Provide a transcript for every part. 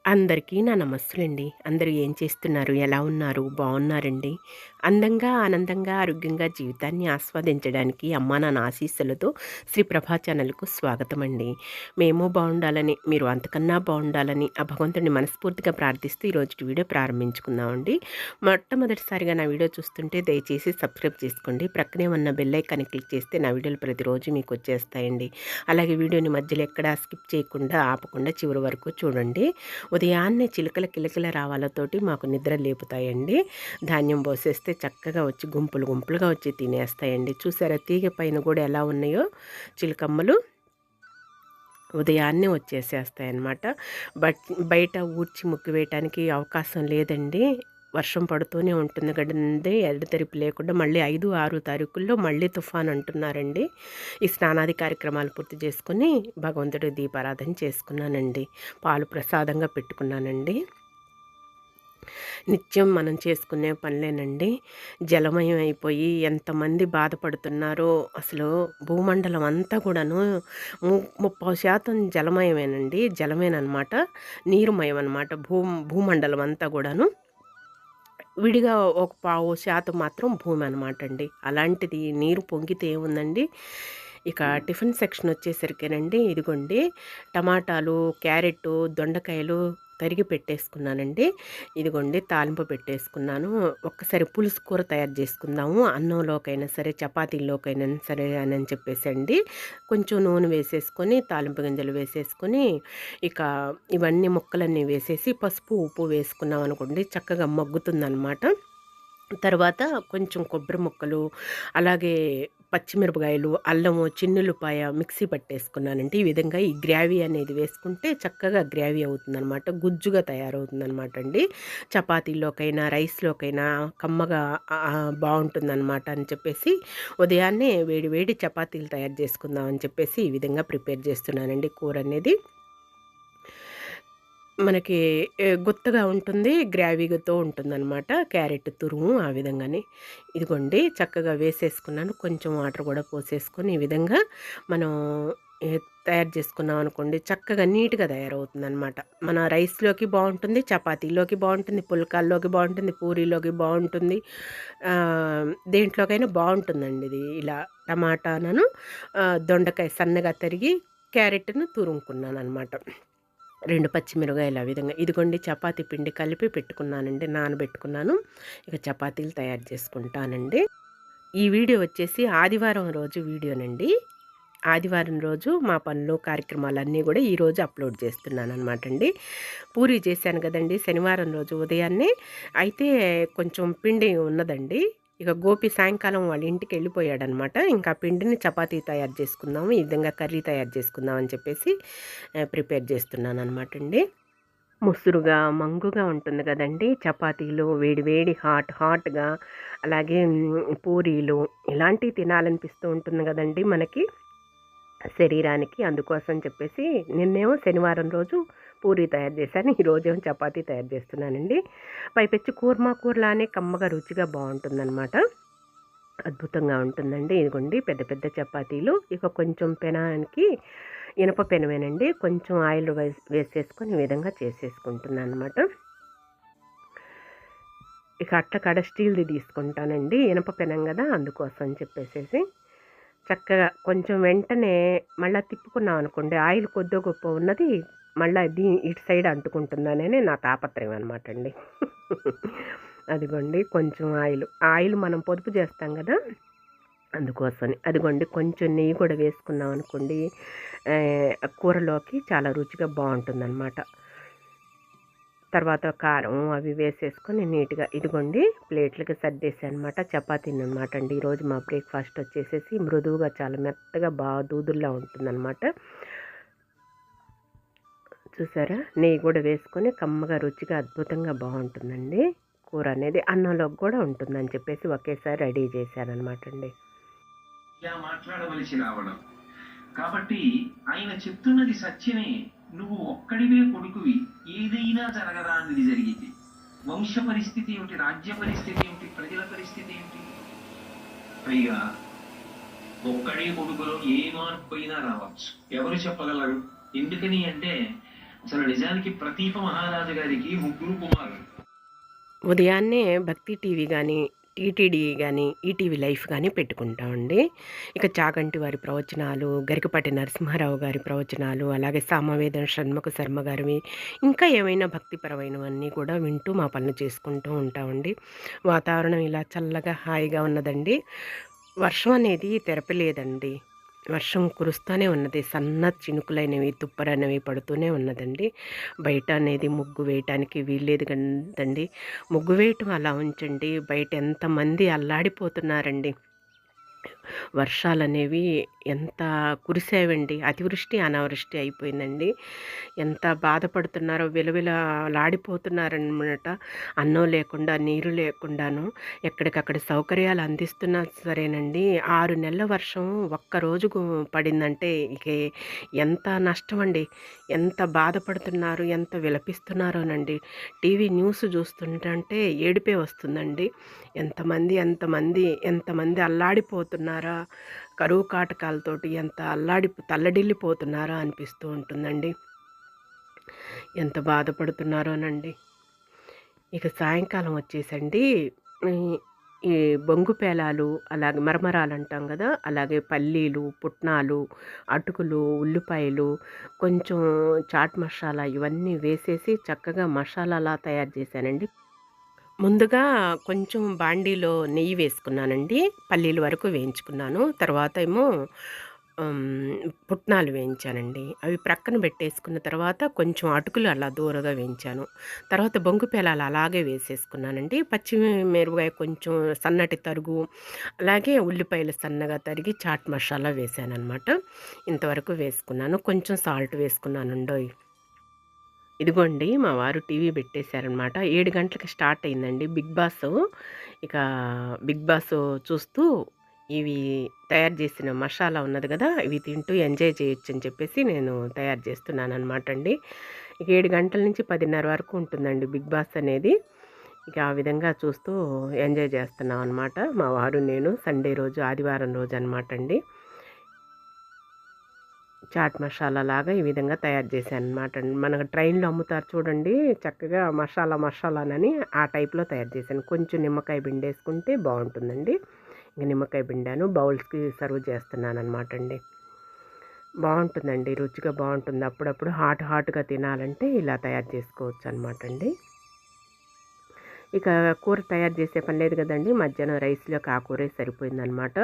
అందరికీ నా నమస్సులండి. అందరూ ఏం చేస్తున్నారు? ఎలా ఉన్నారు? బావున్నారండి? అందంగా, ఆనందంగా, ఆరోగ్యంగా జీవితాన్ని ఆస్వాదించడానికి అమ్మా నాన్న ఆశీస్సులతో శ్రీ ప్రభా ఛానల్‌కు స్వాగతమండి. మేము బావుండాలని, మీరు అంతకన్నా బావుండాలని ఆ భగవంతుడిని మనస్ఫూర్తిగా ప్రార్థిస్తూ ఈరోజుటి వీడియో ప్రారంభించుకుందామండి. మొట్టమొదటిసారిగా నా వీడియో చూస్తుంటే దయచేసి సబ్స్క్రైబ్ చేసుకోండి. ప్రక్కనే ఉన్న బెల్ ఐకాన్ని క్లిక్ చేస్తే నా వీడియోలు ప్రతిరోజు మీకు వచ్చేస్తాయండి. అలాగే వీడియోని మధ్యలో ఎక్కడా స్కిప్ చేయకుండా, ఆపకుండా చివరి వరకు చూడండి. ఉదయాన్నే చిలుకల కిలకిల రావాలతోటి మాకు నిద్ర లేపుతాయండి. ధాన్యం పోసేస్తే చక్కగా వచ్చి గుంపులు గుంపులుగా వచ్చి తినేస్తాయండి. చూసారా తీగ పైన కూడా ఎలా ఉన్నాయో చిలుకమ్మలు ఉదయాన్నే వచ్చేసేస్తాయన్నమాట. బట్ బయట ఊడ్చి ముగ్గు వేయటానికి అవకాశం లేదండి. వర్షం పడుతూనే ఉంటుంది కదండీ, ఎడతెరిపి లేకుండా. మళ్ళీ 5, 6 తారీఖుల్లో మళ్ళీ తుఫాన్ అంటున్నారండి. ఈ స్నానాది కార్యక్రమాలు పూర్తి చేసుకొని భగవంతుడి దీపారాధన చేసుకున్నానండి. పాలు ప్రసాదంగా పెట్టుకున్నానండి. నిత్యం మనం చేసుకునే పనులేనండి. జలమయం అయిపోయి ఎంతమంది బాధపడుతున్నారో అసలు. భూమండలం అంతా కూడాను 30% జలమయమేనండి. జలమేననమాట. నీరుమయం అనమాట. భూమండలం అంతా కూడాను. విడిగా ఒక 15% మాత్రం భూమి అనమాట అండి. అలాంటిది నీరు పొంగితే ఏముందండి, ఇక టిఫిన్ సెక్షన్ వచ్చేసరికేనండి ఇదిగోండి టమాటాలు, క్యారెట్టు, దొండకాయలు తరిగి పెట్టేసుకున్నానండి. ఇదిగోండి తాలింపు పెట్టేసుకున్నాను. ఒక్కసారి పులుసు కూర తయారు చేసుకుందాము, అన్నంలోకైనా సరే చపాతీల్లోకైనా సరే అని చెప్పేసండి. కొంచెం నూనె వేసేసుకొని తాలింపు గింజలు వేసేసుకొని ఇక ఇవన్నీ ముక్కలన్నీ వేసేసి పసుపు, ఉప్పు వేసుకున్నాం అనుకోండి చక్కగా మగ్గుతుందనమాట. తర్వాత కొంచెం కొబ్బరి ముక్కలు, అలాగే పచ్చిమిరపకాయలు, అల్లము, చిన్నుల్లిపాయ మిక్సీ పట్టేసుకున్నానండి. ఈ విధంగా ఈ గ్రేవీ అనేది వేసుకుంటే చక్కగా గ్రేవీ అవుతుందనమాట. గుజ్జుగా తయారవుతుందనమాట అండి. చపాతీలోకైనా, రైస్‌లోకైనా కమ్మగా బావుంటుందనమాట అని చెప్పేసి ఉదయాన్నే వేడి వేడి చపాతీలు తయారు చేసుకుందాం అని చెప్పేసి ఈ విధంగా ప్రిపేర్ చేస్తున్నానండి కూరనేది. మనకి గుత్తగా ఉంటుంది. గ్రేవీతో ఉంటుందనమాట. క్యారెట్ తురుము ఆ విధంగానే. ఇదిగోండి చక్కగా వేసేసుకున్నాను. కొంచెం వాటర్ కూడా పోసేసుకొని ఈ విధంగా మనం ఏ తయారు చేసుకున్నాం అనుకోండి చక్కగా నీట్‌గా తయారవుతుందనమాట. మన రైస్‌లోకి బావుంటుంది, చపాతీలోకి బావుంటుంది, పుల్కాల్లోకి బావుంటుంది, పూరీలోకి బావుంటుంది. దేంట్లోకైనా బావుంటుందండి ఇది. ఇలా టమాటాను, దొండకాయ సన్నగా తరిగి, క్యారెట్‌ను తురుముకున్నాననమాట. 2 పచ్చిమిరపకాయలు ఆ విధంగా. ఇదిగోండి చపాతీ పిండి కలిపి పెట్టుకున్నానండి. నానబెట్టుకున్నాను. ఇక చపాతీలు తయారు చేసుకుంటానండి. ఈ వీడియో వచ్చేసి ఆదివారం రోజు వీడియోనండి. ఆదివారం రోజు మా పనులు, కార్యక్రమాలన్నీ గూడా ఈరోజు అప్లోడ్ చేస్తున్నాననమాట అండి. పూరీ చేశాను గదండీ శనివారం రోజు ఉదయాన్నే. అయితే కొంచెం పిండి ఉన్నదండి. ఇక గోపి సాయంకాలం వాళ్ళ ఇంటికెళ్ళిపోయాడనమాట. ఇంకా పిండిని చపాతీ తయారు చేసుకుందాము, ఈ విధంగా కర్రీ తయారు చేసుకుందాం అని చెప్పేసి ప్రిపేర్ చేస్తున్నాననమాట అండి. ముసురుగా, మంగుగా ఉంటుంది గదండీ! చపాతీలు వేడి వేడి హాట్‌గా, అలాగే పూరీలు ఇలాంటివి తినాలనిపిస్తూ ఉంటుంది గదండీ మనకి శరీరానికి. అందుకోసం చెప్పేసి నిన్నేమో శనివారం రోజు పూరీ తయారు చేశాను. ఈరోజేమో చపాతీ తయారు చేస్తున్నానండి. పైపెచ్చు కూరలానే కమ్మగా రుచిగా బావుంటుందనమాట. అద్భుతంగా ఉంటుందండి. ఇదిగోండి పెద్ద పెద్ద చపాతీలు. ఇక కొంచెం పెనానికి ఇనప పెనమేనండి. కొంచెం ఆయిల్ వేసేసుకొని ఈ విధంగా చేసేసుకుంటున్నాననమాట. ఇక అట్ల స్టీల్‌ది తీసుకుంటానండి. ఇనప పెనం గదా! అందుకోసం చెప్పేసేసి. చక్కగా కొంచెం వెంటనే మళ్ళా తిప్పుకున్నాం అనుకోండి ఆయిల్ కొద్దో గొప్పో ఉన్నది మళ్ళా ఇటు సైడ్ అంటుకుంటుందనే నా తాపత్రయం అనమాట అండి. అదిగోండి కొంచెం ఆయిల్ మనం పొదుపు చేస్తాం కదా, అందుకోసమని. అదిగోండి కొంచెం నెయ్యి కూడా వేసుకున్నాం అనుకోండి కూరలోకి చాలా రుచిగా బాగుంటుందన్నమాట. తర్వాత కారం అవి వేసేసుకొని నీట్గా ఇదిగోండి ప్లేట్లకి సర్దేశాను అనమాట. చపాతీని అనమాట అండి. ఈరోజు మా బ్రేక్ఫాస్ట్ వచ్చేసేసి మృదువుగా చాలా మెత్తగా బాగా దూదుల్లా ఉంటుందన్నమాట. చూసారా, నెయ్యి కూడా వేసుకొని కమ్మగా రుచిగా అద్భుతంగా బాగుంటుందండి. కూర అనేది అన్నంలోకి కూడా ఉంటుందని చెప్పేసి ఒకేసారి రెడీ చేశానమాట అండి. ఇలా మాట్లాడవలసి రావడం కాబట్టి ఆయన చెప్తున్నది సత్యమే. నువ్వు ఒక్కడివే కొడుకువి, ఏదైనా జరగదా అన్నది జరిగింది. వంశ పరిస్థితి ఏమిటి, రాజ్య పరిస్థితి ఏమిటి, ప్రజల పరిస్థితి ఏమిటి? పైగా ఒక్కడే కొడుకులో ఏ మార్పు అయినా రావచ్చు. ఎవరు చెప్పగలరు? ఎందుకని అంటే అసలు నిజానికి ప్రతీప మహారాజు గారికి ముగ్గురు కుమారులు. ఉదయాన్నే భక్తి టీవీ గానీ, టీటీడీ గానీ, ఈటీవీ లైఫ్ గానీ పెట్టుకుంటామండి. ఇక చాగంటి వారి ప్రవచనాలు, గరికపాటి నరసింహారావు గారి ప్రవచనాలు, అలాగే సామవేదం షణ్ముఖ శర్మ గారివి, ఇంకా ఏమైనా భక్తిపరమైనవన్నీ కూడా వింటూ మా పనులు చేసుకుంటూ ఉంటామండి. వాతావరణం ఇలా చల్లగా హాయిగా ఉన్నదండి. వర్షం అనేది తెరపలేదండి. వర్షం కురుస్తూనే ఉన్నది. సన్న చినుకులైనవి, తుప్పరనేవి పడుతూనే ఉన్నదండి. బయట అనేది ముగ్గు వేయటానికి వీల్లేదు కదండీ. ముగ్గు వేయటం అలా ఉంచండి. బయట ఎంతమంది అల్లాడిపోతున్నారండి. వర్షాలనేవి ఎంత కురిసేవండి. అతివృష్టి, అనావృష్టి అయిపోయిందండి. ఎంత బాధపడుతున్నారో విలవిలలాడిపోతున్నారనమాట. అన్నం లేకుండా, నీరు లేకుండాను ఎక్కడికక్కడ సౌకర్యాలు అందిస్తున్నా సరేనండి. 6 నెలల వర్షం ఒక్కరోజు పడిందంటే ఇక ఎంత నష్టమండి. ఎంత బాధపడుతున్నారు, ఎంత విలపిస్తున్నారోనండి. టీవీ న్యూస్ చూస్తుంటే ఏడుపే వస్తుందండి. ఎంతమంది అల్లాడిపోతున్నారా, కరువు కాటకాలతోటి ఎంత తల్లడిల్లిపోతున్నారా అనిపిస్తూ ఉంటుందండి. ఎంత బాధపడుతున్నారోనండి. ఇక సాయంకాలం వచ్చేసండి ఈ ఈ బొంగు పేలాలు, అలాగే మరమరాలు అంటాం కదా, అలాగే పల్లీలు, పుట్నాలు, అటుకులు, ఉల్లిపాయలు, కొంచెం చాట్ మసాలా ఇవన్నీ వేసేసి చక్కగా మసాలాలా తయారు చేశానండి. ముందుగా కొంచెం బాండీలో నెయ్యి వేసుకున్నానండి. పల్లీల వరకు వేయించుకున్నాను. తర్వాత ఏమో పుట్నాలు వేయించానండి. అవి ప్రక్కన పెట్టేసుకున్న తర్వాత కొంచెం అటుకులు అలా దూరగా వేయించాను. తర్వాత బొంగు పేలాలు అలాగే వేసేసుకున్నానండి. పచ్చిమిరపకాయ కొంచెం సన్నటి తరుగు, అలాగే ఉల్లిపాయలు సన్నగా తరిగి చాట్ మసాలా వేసాననమాట. ఇంతవరకు వేసుకున్నాను. కొంచెం సాల్ట్ వేసుకున్నానండోయ్. ఇదిగోండి మా వారు టీవీ పెట్టేశారనమాట. 7 గంటలకి స్టార్ట్ అయిందండి బిగ్ బాసు. ఇక బిగ్ బాసు చూస్తూ ఇవి తయారు చేసిన మసాలా ఉన్నది కదా, ఇవి తింటూ ఎంజాయ్ చేయొచ్చని చెప్పేసి నేను తయారు చేస్తున్నాననమాట అండి. ఇక 7 గంటల నుంచి 10:30 వరకు ఉంటుందండి బిగ్ బాస్ అనేది. ఇక ఆ విధంగా చూస్తూ ఎంజాయ్ చేస్తున్నాం అనమాట. మా వారు నేను సండే రోజు, ఆదివారం రోజు అనమాట అండి. చాట్ మసాలా లాగా ఈ విధంగా తయారు చేశాననమాట. మనకు ట్రైన్‌లో అమ్ముతారు చూడండి, చక్కగా మసాలానని ఆ టైప్‌లో తయారు చేశాను. కొంచెం నిమ్మకాయ పిండేసుకుంటే బావుంటుందండి. ఇంక నిమ్మకాయ పిండాను. బౌల్స్‌కి సర్వ్ చేస్తున్నాననమాట అండి. బావుంటుందండి. రుచిగా బావుంటుంది. అప్పుడప్పుడు హాట్‌గా తినాలంటే ఇలా తయారు చేసుకోవచ్చనమాట అండి. ఇక కూర తయారు చేసే పని లేదు కదండీ. మధ్యాహ్నం రైస్‌లోకి ఆ కూరే సరిపోయిందనమాట.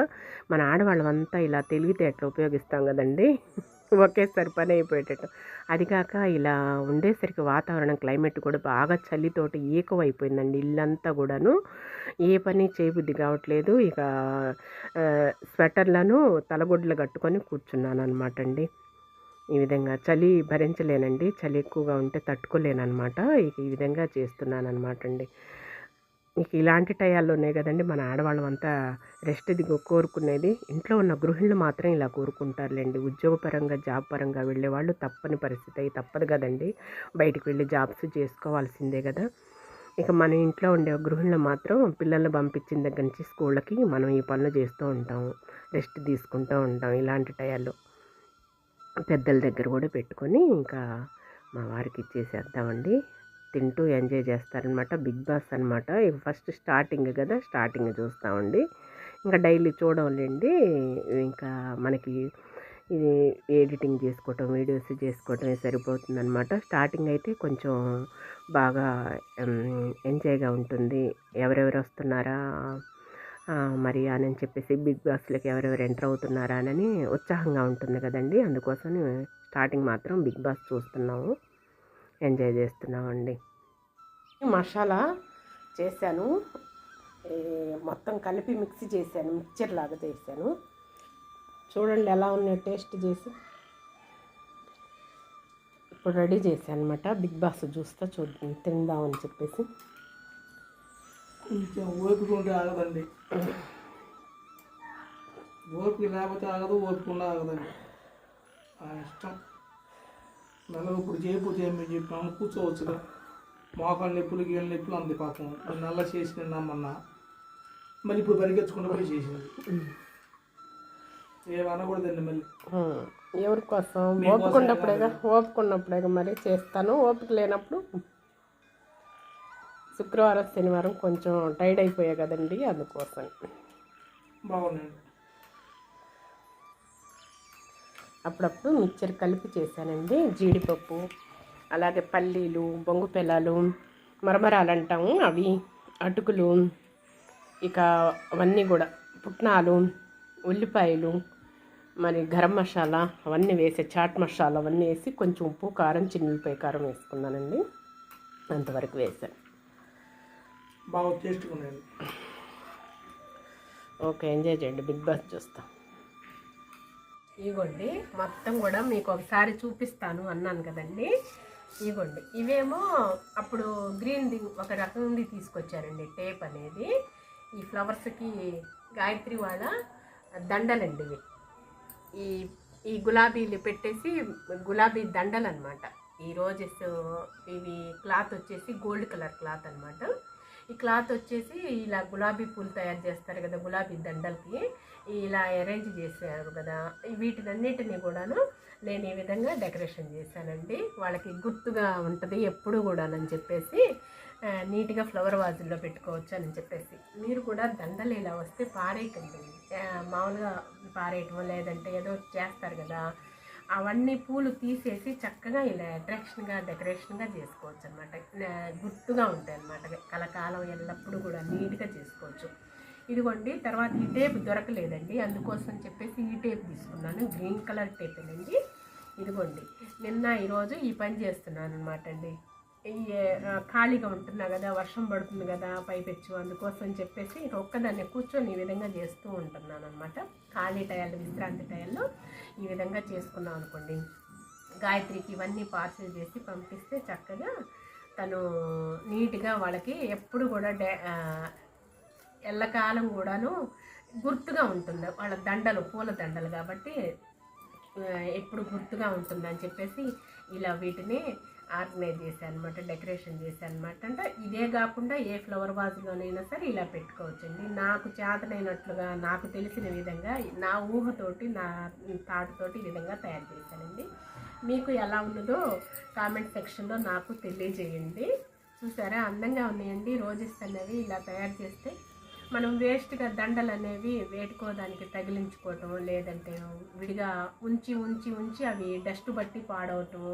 మన ఆడవాళ్ళమంతా ఇలా తెలివితేటలు ఉపయోగిస్తాం కదండీ. ఒకేసారి పని అయిపోయేటట్టు. అది కాక ఇలా ఉండేసరికి వాతావరణం క్లైమేట్ కూడా బాగా చలితోటి ఏకవైపోయిందండి ఇల్లంతా కూడాను. ఏ పని చేయబుద్ధి కావట్లేదు. ఇక స్వెటర్లను, తలగుడ్లు కట్టుకొని కూర్చున్నాననమాట అండి. ఈ విధంగా చలి భరించలేనండి. చలి ఎక్కువగా ఉంటే తట్టుకోలేననమాట. ఇక ఈ విధంగా చేస్తున్నాననమాట అండి. ఇక ఇలాంటి టయాల్లోనే కదండీ మన ఆడవాళ్ళమంతా రెస్ట్ కోరుకునేది. ఇంట్లో ఉన్న గృహిణులు మాత్రం ఇలా కోరుకుంటారులెండి. ఉద్యోగపరంగా, జాబ్ పరంగా వెళ్ళేవాళ్ళు తప్పని పరిస్థితి తప్పదు కదండీ. బయటికి వెళ్ళి జాబ్స్ చేసుకోవాల్సిందే కదా. ఇక మన ఇంట్లో ఉండే గృహిణులు మాత్రం పిల్లల్ని పంపించిన దగ్గర నుంచి స్కూళ్ళకి మనం ఈ పనులు చేస్తూ ఉంటాము. రెస్ట్ తీసుకుంటూ ఉంటాం ఇలాంటి టయాల్లో. పెద్దల దగ్గర కూడా పెట్టుకొని ఇంకా మా వారికి ఇచ్చేసేద్దామండి. తింటూ ఎంజాయ్ చేస్తారనమాట. బిగ్ బాస్ అనమాట. ఇక ఫస్ట్ స్టార్టింగ్ కదా, స్టార్టింగ్ చూస్తామండి. ఇంకా డైలీ చూడంలేండి. ఇంకా మనకి ఇది ఎడిటింగ్ చేసుకోవటం, వీడియోస్ చేసుకోవటమే సరిపోతుందనమాట. స్టార్టింగ్ అయితే కొంచెం బాగా ఎంజాయ్గా ఉంటుంది. ఎవరెవరు వస్తున్నారా మరి అని చెప్పేసి, బిగ్ బాస్లోకి ఎవరెవరు ఎంటర్ అవుతున్నారా అని ఉత్సాహంగా ఉంటుంది కదండి. అందుకోసం స్టార్టింగ్ మాత్రం బిగ్ బాస్ చూస్తున్నాము, ఎంజాయ్ చేస్తున్నామండి. మసాలా చేశాను, మొత్తం కలిపి మిక్సీ చేశాను, మిక్చర్ లాగా చేశాను. చూడండి ఎలా ఉన్నాయి టేస్ట్ చేసి. ఇప్పుడు రెడీ చేశాను అనమాట. బిగ్ బాస్ చూస్తా తిందామని చెప్పేసి. కొంచెం ఓపిక ఉంటే ఆగదండి. ఓపిక లేకపోతే ఆగదు, ఓపిక ఉండే ఆగదండి. ఇష్టం నల్లగా ఇప్పుడు చేయకపోతే ఏమి చెప్పాము, కూర్చోవచ్చుగా. మోకాళ్ళ నొప్పులు, గీళ్ళ నొప్పులు అంది పాపం. నల్ల చేసి నిన్నామన్నా మళ్ళీ ఇప్పుడు పరిగెత్తుకుంటూ పోయి చేసింది. ఏమనకూడదండి మళ్ళీ. ఎవరి కోసం మీకోసమే ఓపుకున్నప్పుడేగా మరి చేస్తాను. ఓపిక లేనప్పుడు శుక్రవారం శనివారం కొంచెం టైర్డ్ అయిపోయా కదండి, అందుకోసం. బాగుందండి. అప్పుడప్పుడు మిక్చర్ కలిపి చేశానండి. జీడిపప్పు, అలాగే పల్లీలు, బొంగు పెలాలు, మరమరాలు అంటాము అవి, అటుకులు, ఇక అవన్నీ కూడా పుట్నాలు, ఉల్లిపాయలు, మరి గరం మసాలా అవన్నీ వేసి, చాట్ మసాలా అవన్నీ వేసి కొంచెం ఉప్పు కారం, చిన్నులపై కారం వేసుకున్నానండి. అంతవరకు వేసాను. బాగా టేస్ట్గా ఉన్నాయండి. ఓకే, ఎంజాయ్ చేయండి. బిగ్ బాస్ చూస్తాం. ఇగోండి మొత్తం కూడా మీకు ఒకసారి చూపిస్తాను అన్నాను కదండి. ఇగోండి ఇవేమో అప్పుడు గ్రీన్ది ఒక రకంది తీసుకొచ్చారండి, టేప్ అనేది. ఈ ఫ్లవర్స్కి గాయత్రి వాళ్ళ దండలండి ఇవి. ఈ ఈ గులాబీలు పెట్టేసి గులాబీ దండలు అనమాట. ఈ రోజెస్ ఇవి క్లాత్ వచ్చేసి గోల్డ్ కలర్ క్లాత్ అనమాట. ఈ క్లాత్ వచ్చేసి ఇలా గులాబీ పూలు తయారు చేస్తారు కదా, గులాబీ దండలకి ఇలా అరేంజ్ చేశారు కదా. వీటినన్నిటిని కూడాను నేను ఈ విధంగా డెకరేషన్ చేశానండి. వాళ్ళకి గుర్తుగా ఉంటుంది ఎప్పుడు కూడానని చెప్పేసి నీట్గా ఫ్లవర్ వాజుల్లో పెట్టుకోవచ్చు అని చెప్పేసి. మీరు కూడా దండలు ఇలా వస్తే పారేయకండి, మామూలుగా పారేయటం లేదంటే ఏదో చేస్తారు కదా, అవన్నీ పూలు తీసేసి చక్కగా ఇలా అట్రాక్షన్గా డెకరేషన్గా చేసుకోవచ్చు అనమాట. గుర్తుగా ఉంటాయి అన్నమాట, కలకాలం ఎల్లప్పుడూ కూడా నీట్గా చేసుకోవచ్చు. ఇదిగోండి తర్వాత ఈ టేప్ దొరకలేదండి, అందుకోసం చెప్పేసి ఈ టేప్ తీసుకున్నాను. గ్రీన్ కలర్ టేపేనండి. ఇదిగోండి నిన్న ఈరోజు ఈ పని చేస్తున్నాను అనమాట అండి. ఈ ఖాళీగా ఉంటున్నా కదా, వర్షం పడుతుంది కదా పైపెచ్చు, అందుకోసం చెప్పేసి ఒక్కదాన్ని కూర్చొని ఈ విధంగా చేస్తూ ఉంటున్నాను అనమాట. ఖాళీ టయాలు, విశ్రాంతి టయాల్లో ఈ విధంగా చేసుకున్నాం అనుకోండి. గాయత్రికి ఇవన్నీ పార్సిల్ చేసి పంపిస్తే చక్కగా తను నీట్గా వాళ్ళకి ఎప్పుడు కూడా ఎల్లకాలం కూడాను గుర్తుగా ఉంటుంది. వాళ్ళ దండలు పూల దండలు కాబట్టి ఎప్పుడు గుర్తుగా ఉంటుందని చెప్పేసి ఇలా వీటిని ఆర్గనైజ్ చేశాను అనమాట, డెకరేషన్ చేశాను అనమాట. అంటే ఇదే కాకుండా ఏ ఫ్లవర్ వాజ్లోనైనా సరే ఇలా పెట్టుకోవచ్చండి. నాకు చేతనైనట్లుగా, నాకు తెలిసిన విధంగా, నా ఊహతోటి, నా థాట్తోటి ఈ విధంగా తయారు చేశానండి. మీకు ఎలా ఉన్నదో కామెంట్ సెక్షన్లో నాకు తెలియజేయండి. చూసారా అందంగా ఉన్నాయండి రోజెస్ అనేవి. ఇలా తయారు చేస్తే మనం వేస్ట్గా దండలు అనేవి వేటుకోవడానికి తగిలించుకోవటం, లేదంటే విడిగా ఉంచి ఉంచి ఉంచి అవి డస్ట్ బట్టి పాడవటం,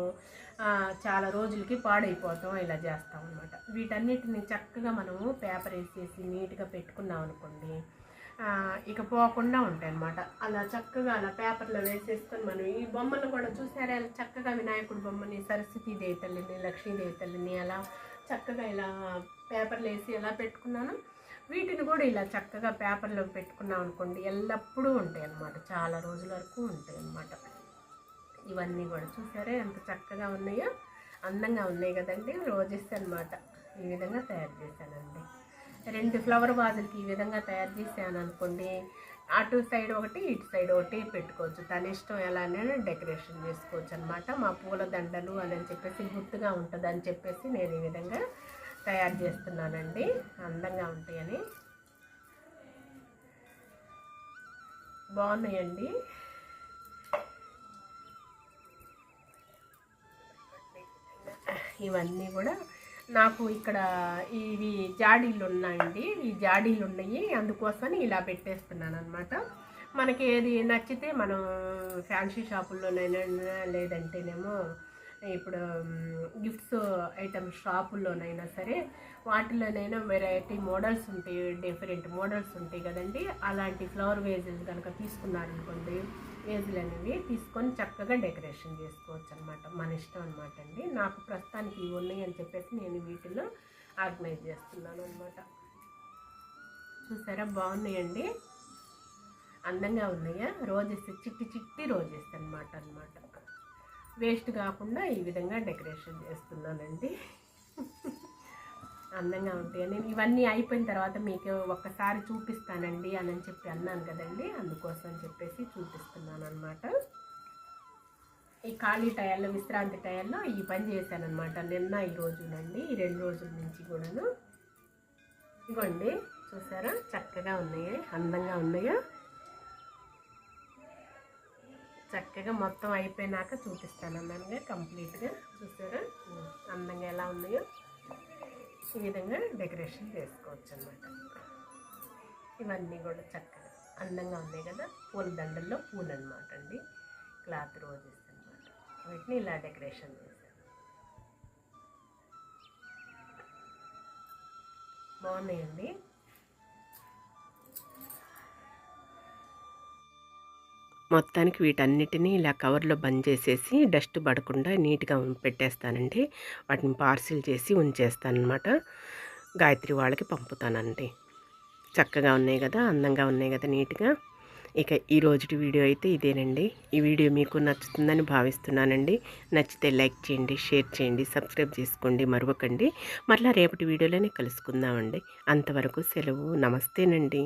చాలా రోజులకి పాడైపోవటం ఇలా చేస్తాం అనమాట. వీటన్నిటిని చక్కగా మనము పేపర్ వేసేసి నీట్గా పెట్టుకున్నాం అనుకోండి, ఇక పోకుండా ఉంటాయి అన్నమాట. అలా చక్కగా అలా పేపర్లో వేసేసుకొని మనం ఈ బొమ్మలు కూడా చూసారా, చక్కగా వినాయకుడి బొమ్మని, సరస్వతీదేవి తల్లిని, లక్ష్మీదేవి తల్లిని అలా చక్కగా ఇలా పేపర్లు వేసి ఎలా పెట్టుకున్నాను, వీటిని కూడా ఇలా చక్కగా పేపర్లో పెట్టుకున్నాం అనుకోండి ఎల్లప్పుడూ ఉంటాయి అన్నమాట, చాలా రోజుల వరకు ఉంటాయి అన్నమాట. ఇవన్నీ కూడా చూసారే ఎంత చక్కగా ఉన్నాయో, అందంగా ఉన్నాయి కదండి రోజెస్ అన్నమాట. ఈ విధంగా తయారు చేశానండి. 2 ఫ్లవర్ వాజులకి ఈ విధంగా తయారు చేశాను అనుకోండి, అటు సైడ్ ఒకటి ఇటు సైడ్ ఒకటి పెట్టుకోవచ్చు. తన ఇష్టం ఎలానే డెకరేషన్ చేసుకోవచ్చు అనమాట. మా పూల దండలు అని చెప్పేసి గుర్తుగా ఉంటుంది అని చెప్పేసి నేను ఈ విధంగా తయారు చేస్తున్నానండి, అందంగా ఉంటాయని. బాగున్నాయండి. ఇవన్నీ కూడా నాకు ఇక్కడ ఇవి జాడీలు ఉన్నాయండి, ఈ జాడీలు ఉన్నాయి, అందుకోసమని ఇలా పెట్టేస్తున్నాను అనమాట. మనకి ఏది నచ్చితే మనం ఫ్యాన్సీ షాపుల్లోనైనా లేదంటేనేమో ఇప్పుడు గిఫ్ట్స్ ఐటమ్ షాపుల్లోనైనా సరే వాటిలోనైనా వెరైటీ మోడల్స్ ఉంటాయి, డిఫరెంట్ మోడల్స్ ఉంటాయి కదండి. అలాంటి ఫ్లవర్ వేజెస్ కనుక తీసుకున్నారనుకోండి, వేజులు అనేవి తీసుకొని చక్కగా డెకరేషన్ చేసుకోవచ్చు అనమాట. మన ఇష్టం అనమాట అండి. నాకు ప్రస్తుతానికి ఇవి ఉన్నాయి అని చెప్పేసి నేను వీటిలో ఆర్గనైజ్ చేస్తున్నాను అనమాట. చూసారా బాగున్నాయండి, అందంగా ఉన్నాయా రోజెస్, చిట్టి చిట్టి రోజెస్ అనమాట. వేస్ట్ కాకుండా ఈ విధంగా డెకరేషన్ చేస్తున్నానండి. అందంగా ఉంటాయి. నేను ఇవన్నీ అయిపోయిన తర్వాత మీకు ఒక్కసారి చూపిస్తానండి అని చెప్పి అన్నాను కదండి, అందుకోసం చెప్పేసి చూపిస్తున్నాను అనమాట. ఈ ఖాళీ టయాల్లో, విశ్రాంతి టయాల్లో ఈ పని చేశాను అనమాట. నిన్న ఈ రోజునండి, ఈ 2 రోజుల నుంచి కూడాను. ఇవ్వండి చూసారా చక్కగా ఉన్నాయి, అందంగా ఉన్నాయా. చక్కగా మొత్తం అయిపోయినాక చూపిస్తాను అన్నానుగా కంప్లీట్గా. చూసారా అందంగా ఎలా ఉన్నాయో? ఈ విధంగా డెకరేషన్ చేసుకోవచ్చు అన్నమాట. ఇవన్నీ కూడా చక్కగా అందంగా ఉన్నాయి కదా, పూల దండల్లో పూలు అనమాట అండి, క్లాత్ రోజెస్ అనమాట. వీటిని ఇలా డెకరేషన్ చేశాను. బాగున్నాయండి. మొత్తానికి వీటన్నిటిని ఇలా కవర్లో బంద్ చేసేసి డస్ట్ పడకుండా నీట్గా పెట్టేస్తానండి. వాటిని పార్సిల్ చేసి ఉంచేస్తానమాట. గాయత్రి వాళ్ళకి పంపుతానండి. చక్కగా ఉన్నాయి కదా, అందంగా ఉన్నాయి కదా, నీట్గా. ఇక ఈ రోజుటి వీడియో అయితే ఇదేనండి. ఈ వీడియో మీకు నచ్చుతుందని భావిస్తున్నానండి. నచ్చితే లైక్ చేయండి, షేర్ చేయండి, సబ్స్క్రైబ్ చేసుకోండి మరవకండి. మరలా రేపటి వీడియోలోనే కలుసుకుందామండి. అంతవరకు సెలవు. నమస్తేనండి.